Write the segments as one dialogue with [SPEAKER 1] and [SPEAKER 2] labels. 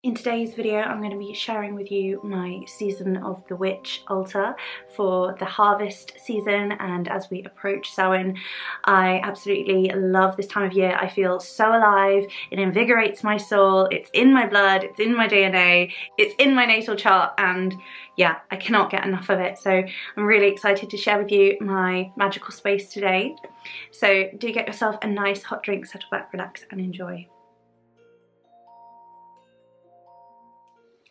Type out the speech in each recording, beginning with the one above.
[SPEAKER 1] In today's video, I'm going to be sharing with you my Season of the Witch altar for the harvest season, and as we approach Samhain. I absolutely love this time of year. I feel so alive, it invigorates my soul, it's in my blood, it's in my DNA, it's in my natal chart, and yeah, I cannot get enough of it. So I'm really excited to share with you my magical space today. So do get yourself a nice hot drink, settle back, relax and enjoy.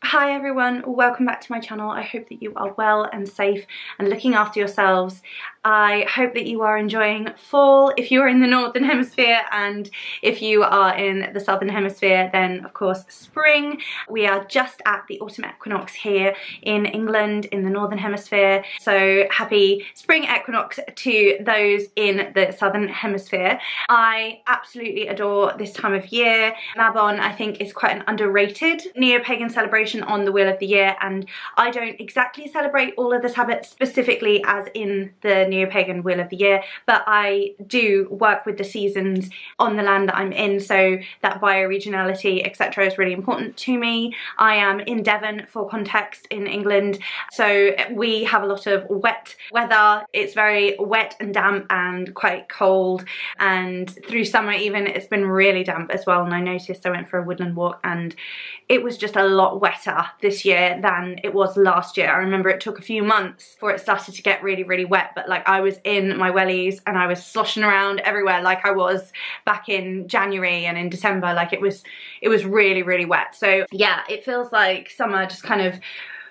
[SPEAKER 1] Hi everyone, welcome back to my channel. I hope that you are well and safe and looking after yourselves. I hope that you are enjoying fall if you are in the Northern Hemisphere, and if you are in the Southern Hemisphere then of course spring. We are just at the autumn equinox here in England in the Northern Hemisphere, so happy spring equinox to those in the Southern Hemisphere. I absolutely adore this time of year. Mabon, I think, is quite an underrated neo-pagan celebration on the wheel of the year, and I don't exactly celebrate all of the Sabbats specifically as in the neo-pagan wheel of the year, but I do work with the seasons on the land that I'm in, so that bioregionality etc. is really important to me. I am in Devon, for context, in England, so we have a lot of wet weather. It's very wet and damp and quite cold, and through summer even it's been really damp as well. And I noticed, I went for a woodland walk and it was just a lot wetter this year than it was last year. I remember it took a few months before it started to get really wet, but like I was in my wellies and I was sloshing around everywhere like I was back in January and in December. Like it was really wet. So yeah, it feels like summer just kind of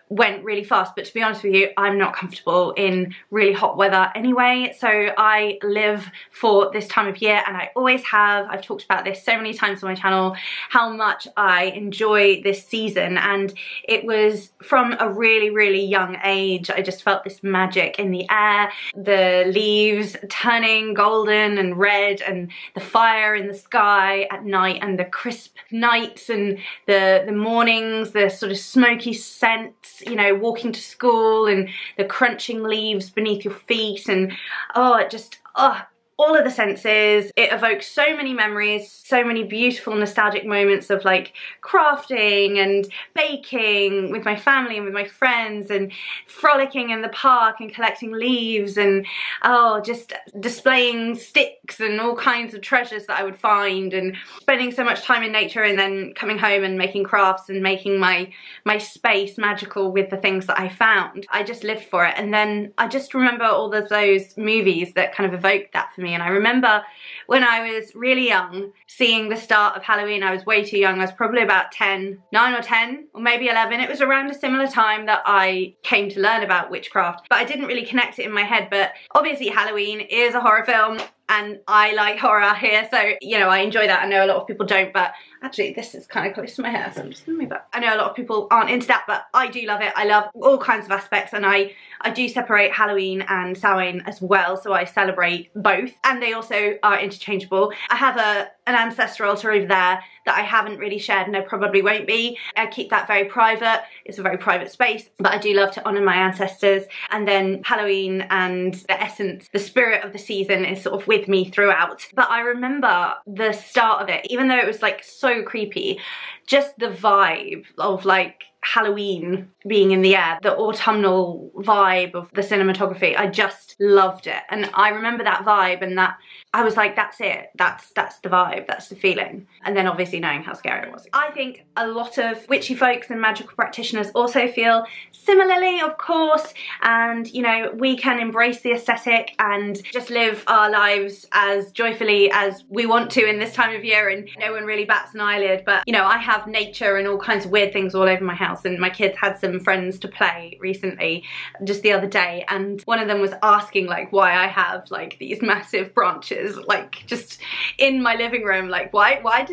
[SPEAKER 1] went really fast, but to be honest with you, I'm not comfortable in really hot weather anyway, so I live for this time of year, and I always have. I've talked about this so many times on my channel, how much I enjoy this season, and it was from a really young age. I just felt this magic in the air, the leaves turning golden and red, and the fire in the sky at night, and the crisp nights and the mornings, the sort of smoky scents, you know, walking to school and the crunching leaves beneath your feet, and oh, it just, oh, all of the senses. It evokes so many memories, so many beautiful nostalgic moments of like crafting and baking with my family and with my friends, and frolicking in the park and collecting leaves, and oh, just displaying sticks and all kinds of treasures that I would find, and spending so much time in nature, and then coming home and making crafts and making my space magical with the things that I found. I just lived for it. And then I just remember all of those movies that kind of evoked that for me. And I remember when I was really young seeing the start of Halloween. I was way too young. I was probably about 9 or 10 or maybe 11. It was around a similar time that I came to learn about witchcraft, but I didn't really connect it in my head. But obviously Halloween is a horror film and I like horror here, so you know, I enjoy that. I know a lot of people don't, but actually this is kind of close to my hair, so I'm just gonna move back. I know a lot of people aren't into that, but I do love it. I love all kinds of aspects, and I do separate Halloween and Samhain as well, so I celebrate both, and they also are interchangeable. I have an ancestor altar over there that I haven't really shared, and I probably won't be. I keep that very private. It's a very private space, but I do love to honour my ancestors. And then Halloween and the essence, the spirit of the season is sort of with me throughout. But I remember the start of it, even though it was like so creepy, just the vibe of like Halloween being in the air, the autumnal vibe of the cinematography. I just loved it, and I remember that vibe, and that I was like, that's it, that's the vibe, that's the feeling. And then obviously knowing how scary it was. I think a lot of witchy folks and magical practitioners also feel similarly, of course, and you know, we can embrace the aesthetic and just live our lives as joyfully as we want to in this time of year, and no one really bats an eyelid. But you know, I have nature and all kinds of weird things all over my house, and my kids had some friends to play recently, just the other day, and one of them was asking like why I have like these massive branches like just in my living room, like why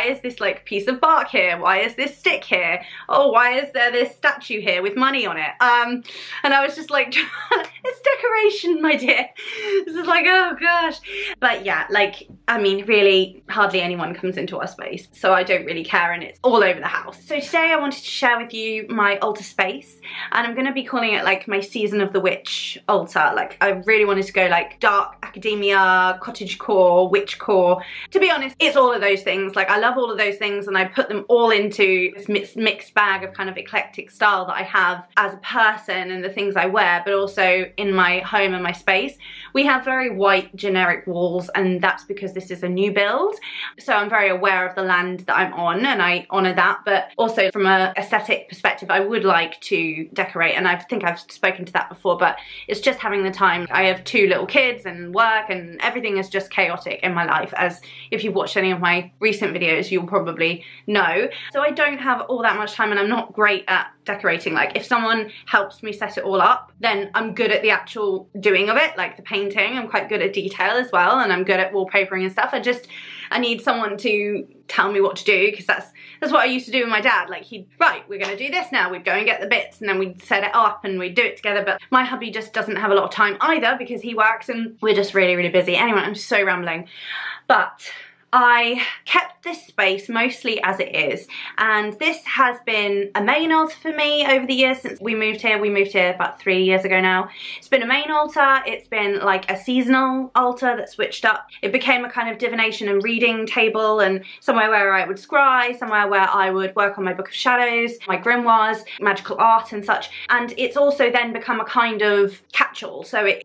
[SPEAKER 1] is this like piece of bark here, why is this stick here, oh why is there this statue here with money on it, and I was just like It's decoration, my dear. This is like, oh gosh. But yeah, like, I mean, really hardly anyone comes into our space, so I don't really care, and it's all over the house. So today I wanted to share with you my altar space, and I'm gonna be calling it like my Season of the Witch altar. Like, I really wanted to go like dark academia, cottagecore, witchcore. To be honest, it's all of those things. Like, I love all of those things, and I put them all into this mixed bag of kind of eclectic style that I have as a person and the things I wear, but also in my home and my space. We have very white generic walls, and that's because this is a new build, so I'm very aware of the land that I'm on, and I honour that. But also from an aesthetic perspective, I would like to decorate, and I think I've spoken to that before, but it's just having the time. I have 2 little kids and work, and everything is just chaotic in my life, as if you've watched any of my recent videos you'll probably know. So I don't have all that much time, and I'm not great at decorating. Like, if someone helps me set it all up, then I'm good at the actual doing of it, like the painting. I'm quite good at detail as well, and I'm good at wallpapering and stuff. I need someone to tell me what to do, because that's what I used to do with my dad. Like, right, we're gonna do this now, we'd go and get the bits, and then we'd set it up and we'd do it together. But my hubby just doesn't have a lot of time either, because he works and we're just really, really busy. Anyway, I'm so rambling. But I kept this space mostly as it is, and this has been a main altar for me over the years since we moved here. We moved here about 3 years ago now. It's been a main altar, it's been like a seasonal altar that switched up. It became a kind of divination and reading table, and somewhere where I would scry, somewhere where I would work on my Book of Shadows, my grimoires, magical art and such. And it's also then become a kind of catch-all, so it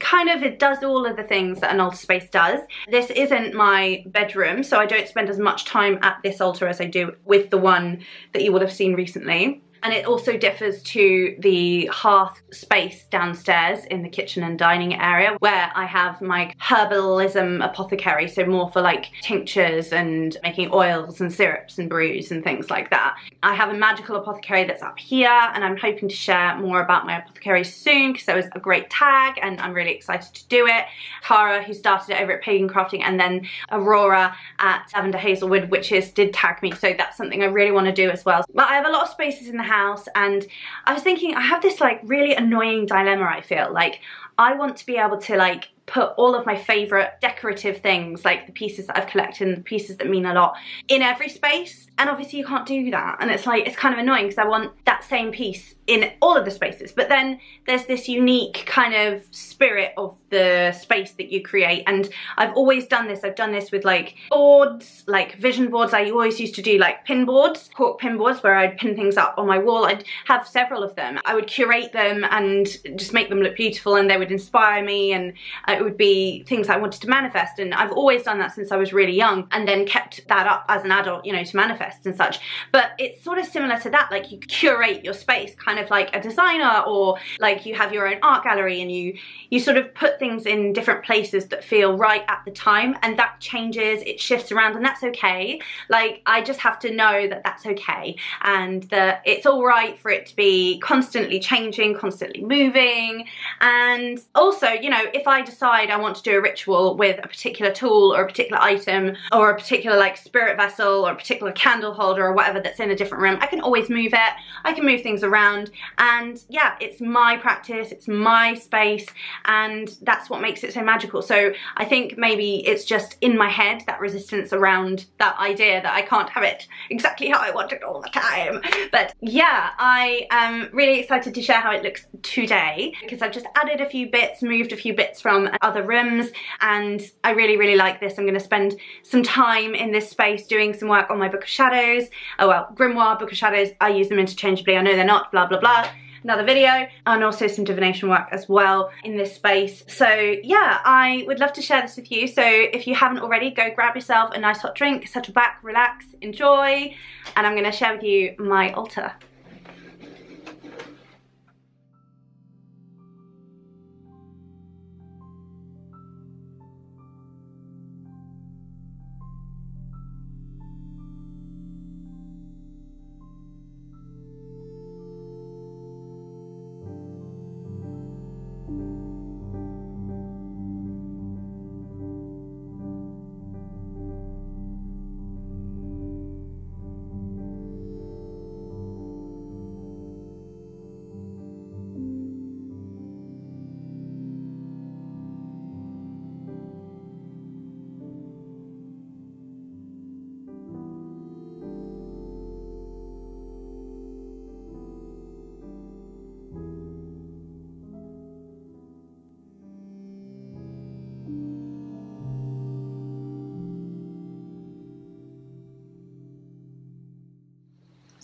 [SPEAKER 1] does all of the things that an altar space does. This isn't my bedroom, so I don't spend as much time at this altar as I do with the one that you will have seen recently. And it also differs to the hearth space downstairs in the kitchen and dining area, where I have my herbalism apothecary, so more for like tinctures and making oils and syrups and brews and things like that. I have a magical apothecary that's up here, and I'm hoping to share more about my apothecary soon, because there was a great tag and I'm really excited to do it. Tara, who started it over at Pagan Crafting, and then Aurora at Lavender Hazelwood Witches did tag me, so that's something I really want to do as well. But I have a lot of spaces in the house, and I was thinking, I have this like really annoying dilemma. I feel like I want to be able to like put all of my favourite decorative things, like the pieces that I've collected and the pieces that mean a lot, in every space, and obviously you can't do that, and it's like, it's kind of annoying, because I want that same piece in all of the spaces. But then there's this unique kind of spirit of the space that you create, and I've always done this. I've done this with like boards, like vision boards. I always used to do like pin boards, cork pin boards, where I'd pin things up on my wall. I'd have several of them. I would curate them and just make them look beautiful, and they would inspire me, and it would be things I wanted to manifest. And I've always done that since I was really young, and then kept that up as an adult, you know, to manifest and such. But it's sort of similar to that. Like, you curate your space kind of like a designer, or like you have your own art gallery, and you sort of put things in different places that feel right at the time, and that changes, it shifts around, and that's okay. Like, I just have to know that that's okay, and that it's all right for it to be constantly changing, constantly moving. And also, you know, if I decide I want to do a ritual with a particular tool or a particular item or a particular like spirit vessel or a particular candle holder or whatever that's in a different room, I can always move it. I can move things around, and yeah, it's my practice, it's my space, and that's what makes it so magical. So I think maybe it's just in my head, that resistance around that idea that I can't have it exactly how I want it all the time. But yeah, I am really excited to share how it looks today, because I've just added a few bits, moved a few bits from other rooms, and I really, really like this. I'm going to spend some time in this space doing some work on my Book of Shadows. Oh well, grimoire, Book of Shadows, I use them interchangeably. I know they're not, blah, blah, blah. Another video, and also some divination work as well in this space. So yeah, I would love to share this with you. So if you haven't already, go grab yourself a nice hot drink, settle back, relax, enjoy, and I'm going to share with you my altar.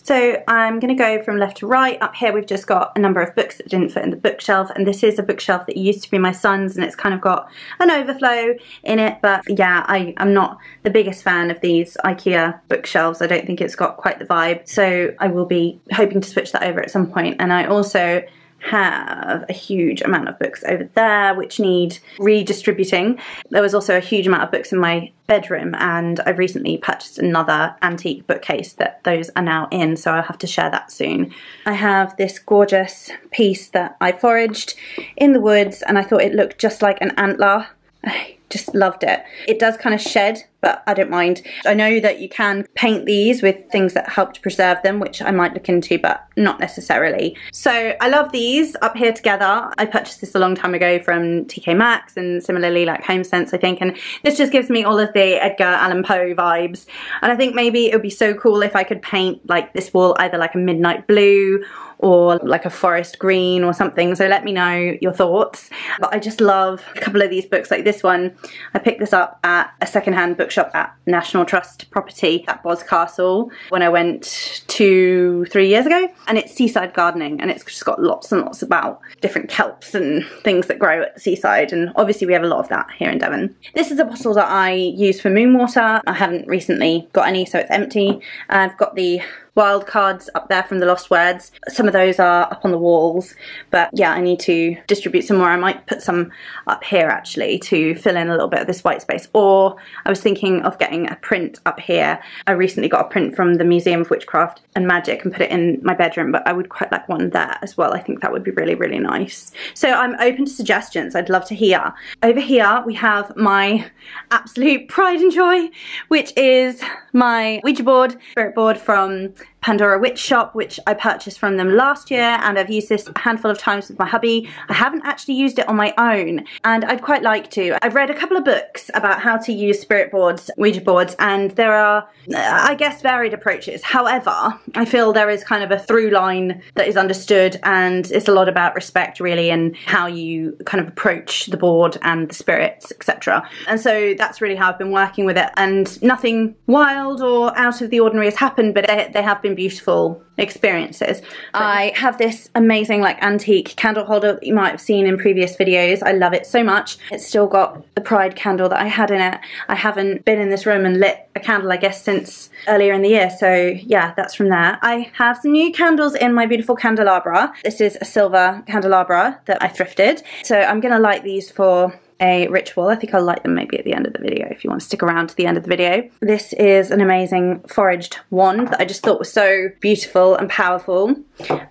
[SPEAKER 1] So I'm going to go from left to right. Up here we've just got a number of books that didn't fit in the bookshelf, and this is a bookshelf that used to be my son's, and it's kind of got an overflow in it. But yeah, I'm not the biggest fan of these IKEA bookshelves. I don't think it's got quite the vibe, so I will be hoping to switch that over at some point. And I also have a huge amount of books over there which need redistributing. There was also a huge amount of books in my bedroom, and I've recently purchased another antique bookcase that those are now in, so I'll have to share that soon. I have this gorgeous piece that I foraged in the woods, and I thought it looked just like an antler. I just loved it. It does kind of shed, but I don't mind. I know that you can paint these with things that help to preserve them, which I might look into, but not necessarily. So I love these up here together. I purchased this a long time ago from TK Maxx, and similarly like HomeSense, I think, and this just gives me all of the Edgar Allan Poe vibes. And I think maybe it would be so cool if I could paint like this wall either like a midnight blue or like a forest green or something, so let me know your thoughts. But I just love a couple of these books. Like this one, I picked this up at a secondhand bookshop at National Trust property at Boscastle when I went 2-3 years ago, and it's seaside gardening, and it's just got lots and lots about different kelps and things that grow at the seaside, and obviously we have a lot of that here in Devon. This is a bottle that I use for moon water. I haven't recently got any, so it's empty. I've got the wild cards up there from the Lost Words. Some of those are up on the walls, but yeah, I need to distribute some more. I might put some up here actually to fill in a little bit of this white space, or I was thinking of getting a print up here. I recently got a print from the Museum of Witchcraft and Magic and put it in my bedroom, but I would quite like one there as well. I think that would be really, really nice. So I'm open to suggestions. I'd love to hear. Over here we have my absolute pride and joy, which is my Ouija board, spirit board from Pandora Witch Shop, which I purchased from them last year, and I've used this a handful of times with my hubby. I haven't actually used it on my own, and I'd quite like to. I've read a couple of books about how to use spirit boards, Ouija boards, and there are, I guess, varied approaches. However, I feel there is kind of a through line that is understood, and it's a lot about respect really, and how you kind of approach the board and the spirits, etc. And so that's really how I've been working with it, and nothing wild or out of the ordinary has happened, but they have been beautiful experiences. I have this amazing like antique candle holder that you might have seen in previous videos. I love it so much. It's still got the pride candle that I had in it. I haven't been in this room and lit a candle, I guess, since earlier in the year, so yeah, that's from there. I have some new candles in my beautiful candelabra. This is a silver candelabra that I thrifted, so I'm gonna light these for a ritual. I think I'll light them maybe at the end of the video if you want to stick around to the end of the video. This is an amazing foraged wand that I just thought was so beautiful and powerful.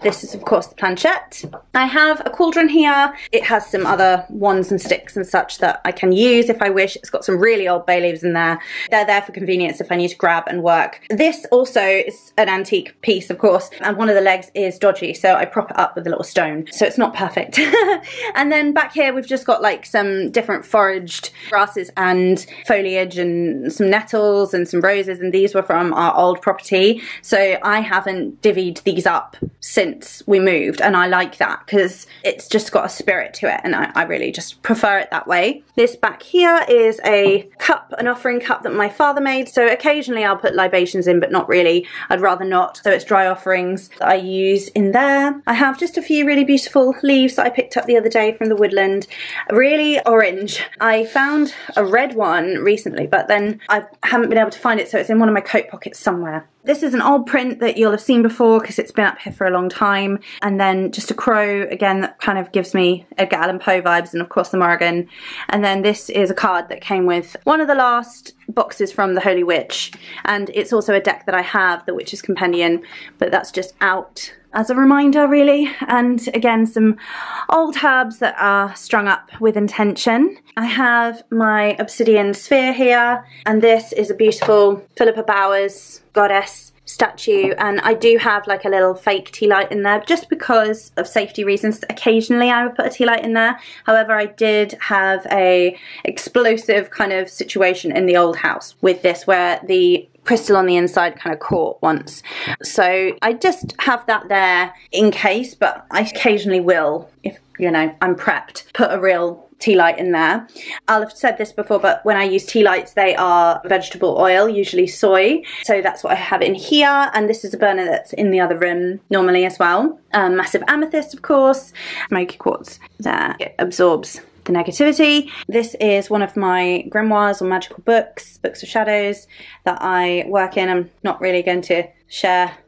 [SPEAKER 1] This is of course the planchette. I have a cauldron here. It has some other wands and sticks and such that I can use if I wish. It's got some really old bay leaves in there. They're there for convenience if I need to grab and work. This also is an antique piece, of course, and one of the legs is dodgy, so I prop it up with a little stone, so it's not perfect. And then back here we've just got like some different foraged grasses and foliage and some nettles and some roses, and these were from our old property, so I haven't divvied these up since we moved, and I like that because it's just got a spirit to it, and I really just prefer it that way. This back here is a cup, an offering cup that my father made, so occasionally I'll put libations in, but not really. I'd rather not, so it's dry offerings that I use in there. I have just a few really beautiful leaves that I picked up the other day from the woodland, really orange. I found a red one recently, but then I haven't been able to find it, so it's in one of my coat pockets somewhere. This is an old print that you'll have seen before because it's been up here for a long time, and then just a crow again that kind of gives me Edgar Allan Poe vibes, and of course the Morrigan. And then this is a card that came with one of the last boxes from the Holy Witch, and it's also a deck that I have, the Witch's Compendium, but that's just out as a reminder really. And again, some old herbs that are strung up with intention. I have my obsidian sphere here, and this is a beautiful Philippa Bowers goddess statue, and I do have like a little fake tea light in there just because of safety reasons. Occasionally I would put a tea light in there. However, I did have a explosive kind of situation in the old house with this where the crystal on the inside kind of caught once. So I just have that there in case, but I occasionally will, if you know I'm prepped, put a real tea light in there. I'll have said this before, but when I use tea lights, they are vegetable oil, usually soy. So that's what I have in here. And this is a burner that's in the other room normally as well. Massive amethyst, of course. Smoky quartz there. It absorbs the negativity. This is one of my grimoires or magical books, books of shadows that I work in. I'm not really going to share.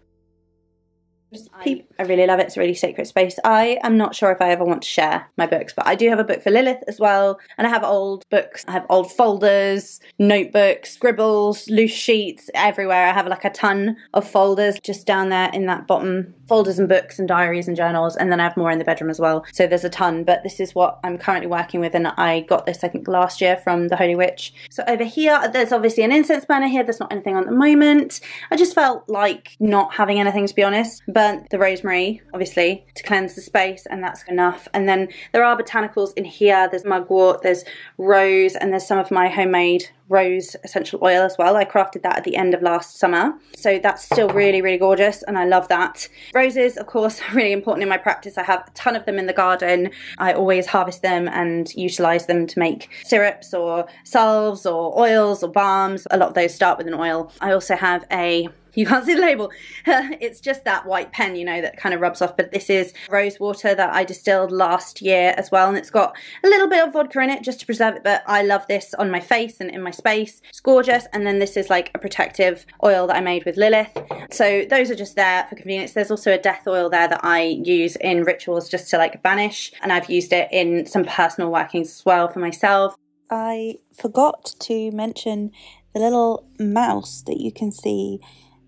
[SPEAKER 1] I really love it. It's a really sacred space. I am not sure if I ever want to share my books, but I do have a book for Lilith as well. And I have old books. I have old folders, notebooks, scribbles, loose sheets everywhere. I have like a ton of folders just down there in that bottom. Folders and books and diaries and journals. And then I have more in the bedroom as well. So there's a ton, but this is what I'm currently working with. And I got this, I think, last year from the Holy Witch. So over here, there's obviously an incense burner here. There's not anything on at the moment. I just felt like not having anything, to be honest. Burnt the rosemary, obviously, to cleanse the space, and that's enough. And then there are botanicals in here. There's mugwort, there's rose, and there's some of my homemade rose essential oil as well. I crafted that at the end of last summer. So that's still really, really gorgeous, and I love that. Roses, of course, are really important in my practice. I have a ton of them in the garden. I always harvest them and utilize them to make syrups or salves or oils or balms. A lot of those start with an oil. I also have a, you can't see the label, it's just that white pen, you know, that kind of rubs off, but this is rose water that I distilled last year as well, and it's got a little bit of vodka in it just to preserve it, but I love this on my face and in my space. It's gorgeous. And then this is like a protective oil that I made with Lilith. So those are just there for convenience. There's also a death oil there that I use in rituals just to like banish, and I've used it in some personal workings as well for myself. I forgot to mention the little mouse that you can see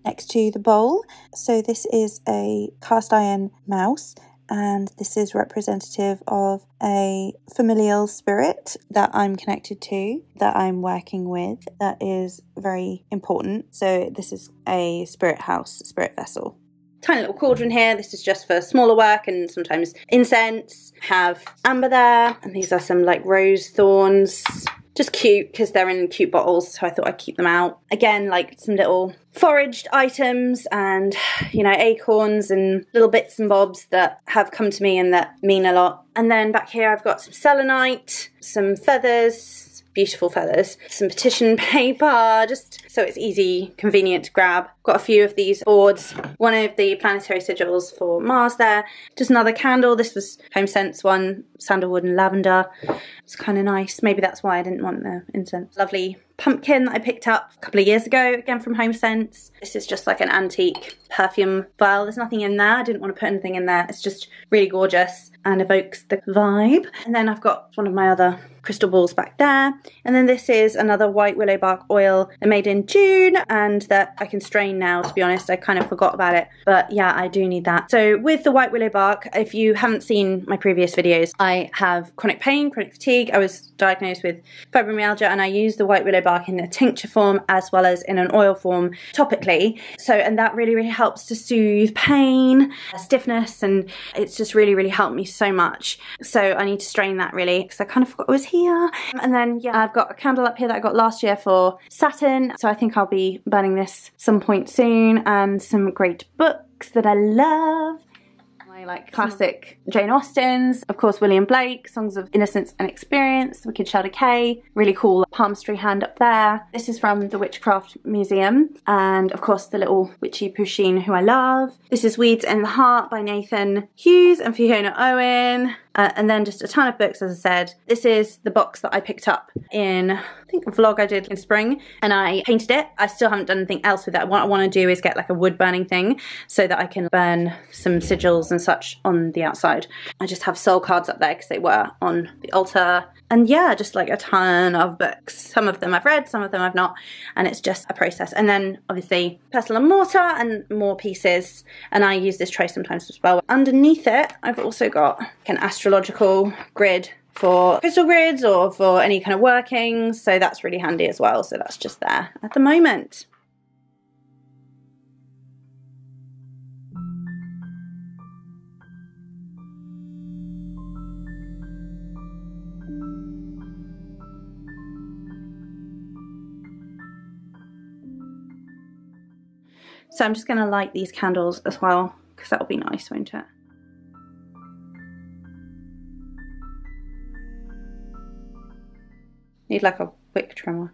[SPEAKER 1] next to the bowl. So this is a cast iron mouse, and this is representative of a familial spirit that I'm connected to, that I'm working with, that is very important. So this is a spirit house, spirit vessel. Tiny little cauldron here. This is just for smaller work and sometimes incense. Have amber there, and these are some like rose thorns. Just cute because they're in cute bottles, so I thought I'd keep them out. Again, like some little foraged items and, you know, acorns and little bits and bobs that have come to me and that mean a lot. And then back here I've got some selenite, some feathers, beautiful feathers, some petition paper, just so it's easy, convenient to grab. Got a few of these boards, one of the planetary sigils for Mars there, just another candle. This was Home Sense one, sandalwood and lavender. It's kind of nice. Maybe that's why I didn't want the incense. Lovely pumpkin that I picked up a couple of years ago, again from Home Sense. This is just like an antique perfume vial. There's nothing in there. I didn't want to put anything in there. It's just really gorgeous and evokes the vibe. And then I've got one of my other crystal balls back there. And then this is another white willow bark oil I made in June, and that I can strain now, to be honest. I kind of forgot about it, but yeah, I do need that. So with the white willow bark, if you haven't seen my previous videos, I have chronic pain, chronic fatigue. I was diagnosed with fibromyalgia, and I use the white willow bark in a tincture form as well as in an oil form topically. So, and that really, really helps to soothe pain, stiffness, and it's just really, really helped me so much. So I need to strain that really, because I kind of forgot it was here. And then yeah, I've got a candle up here that I got last year for Saturn, so I think I'll be burning this some point soon. And some great books that I love. My like classic Jane Austens, of course William Blake, Songs of Innocence and Experience, Wicked Shell Decay, really cool palmistry hand up there. This is from the Witchcraft Museum, and of course the little witchy Pusheen who I love. This is Weeds in the Heart by Nathan Hughes and Fiona Owen. And then just a ton of books, as I said. This is the box that I picked up in, I think, a vlog I did in spring, and I painted it. I still haven't done anything else with it. What I want to do is get like a wood burning thing so that I can burn some sigils and such on the outside. I just have soul cards up there because they were on the altar. And yeah, just like a ton of books. Some of them I've read, some of them I've not, and it's just a process. And then obviously pestle and mortar and more pieces, and I use this tray sometimes as well. Underneath it, I've also got an astrological grid for crystal grids or for any kind of workings, so that's really handy as well. So that's just there at the moment. So I'm just going to light these candles as well, because that'll be nice, won't it? Need like a wick trimmer.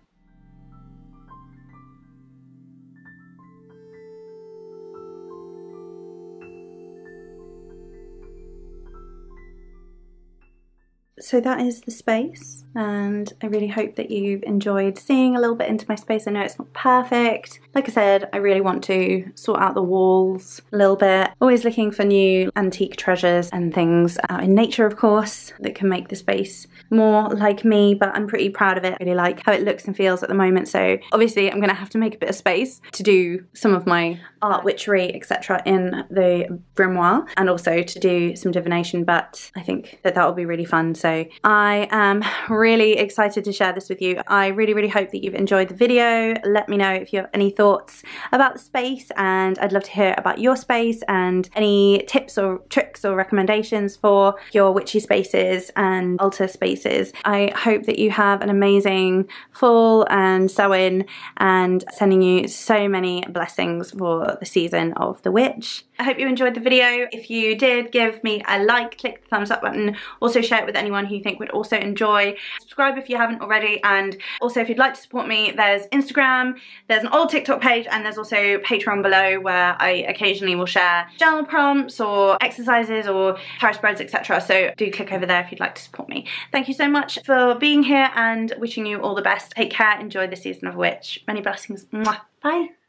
[SPEAKER 1] So that is the space, and I really hope that you've enjoyed seeing a little bit into my space. I know it's not perfect. Like I said, I really want to sort out the walls a little bit. Always looking for new antique treasures and things out in nature, of course, that can make the space more like me, but I'm pretty proud of it. I really like how it looks and feels at the moment. So obviously I'm gonna have to make a bit of space to do some of my art, witchery, etc. in the grimoire, and also to do some divination, but I think that will be really fun. So I am really excited to share this with you. I really hope that you've enjoyed the video. Let me know if you have any thoughts about the space, and I'd love to hear about your space and any tips or tricks or recommendations for your witchy spaces and altar spaces. I hope that you have an amazing fall and Samhain, and sending you so many blessings for the season of the witch. I hope you enjoyed the video. If you did, give me a like, click the thumbs up button, also share it with anyone who you think would also enjoy. Subscribe if you haven't already, and also if you'd like to support me, there's Instagram, there's an old TikTok page, and there's also Patreon below, where I occasionally will share journal prompts or exercises or tarot spreads, etc. So do click over there if you'd like to support me. Thank you so much for being here, and wishing you all the best. Take care, enjoy the season of witch. Many blessings. Mwah. Bye.